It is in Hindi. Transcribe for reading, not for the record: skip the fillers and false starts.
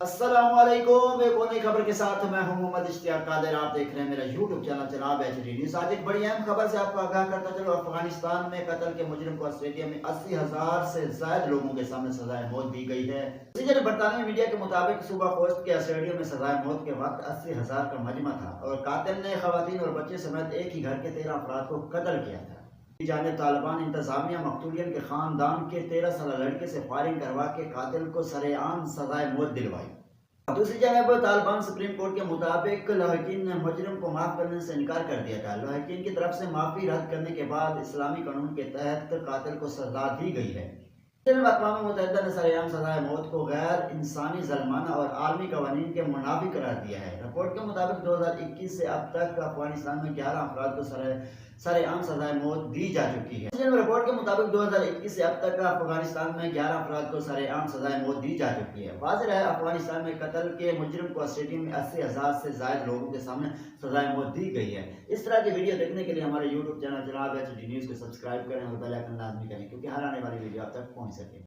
अस्सलामुअलैकुम। एक और नई खबर के साथ मैं हूं मोहम्मद इश्तियाक कादिर। आप देख रहे हैं मेरा यूट्यूब चैनल जनाब एचडी न्यूज़। आज एक बड़ी अहम खबर से आपको आगाह करता चलो। अफगानिस्तान में कत्ल के मुजरिम को ऑस्ट्रेलिया में 80,000 से ज्यादा लोगों के सामने सजाए मौत दी गई है। बरतानवी मीडिया के मुताबिक सुबह कोस्ट के स्टेडियम में सजाए मौत के वक्त 80,000 का मजमा था और कातिल ने खवातीन और बच्चे समेत एक ही घर के 13 अफराद को कत्ल किया था। जाने तालिबान इंतजामिया मकतूलियन के खानदान के 13 साल लड़के से फायरिंग करवा के कातिल को सरेआम सजाए मौत दिलवाई। दूसरी जानब तालिबान सुप्रीम कोर्ट के मुताबिक लाहकीन ने मुजरिम को माफ करने से इनकार कर दिया था। लाहकीन की तरफ से माफी रद्द करने के बाद इस्लामी कानून के तहत कातिल को सजा दी गई है। अक़वाम मुत्तहिदा ने सरेआम सजाए मौत को गैर इंसानी ज़ुल्माना और आलमी कवानीन के मुनाफिक करार दिया है। रिपोर्ट के मुताबिक 2021 से अब तक अफगानिस्तान में 11 अफराद को सरेआम सजाए मौत दी जा चुकी है। रिपोर्ट के मुताबिक 2021 से अब तक अफगानिस्तान में 11 अफराद को सरेआम सजाए मौत दी जा चुकी है। वाज़ेह है अफगानिस्तान में कत्ल के मुजरिम को स्टेडियम में 80,000 से ज्यादा लोगों के सामने सजाए मौत दी गई है। इस तरह की वीडियो देखने के लिए हमारे यूट्यूब चैनल जनाब एचडी न्यूज़ को सब्सक्राइब करें और बेल आइकन लाजमी करें, क्योंकि हर आने वाली वीडियो आप तक पहुँच सके।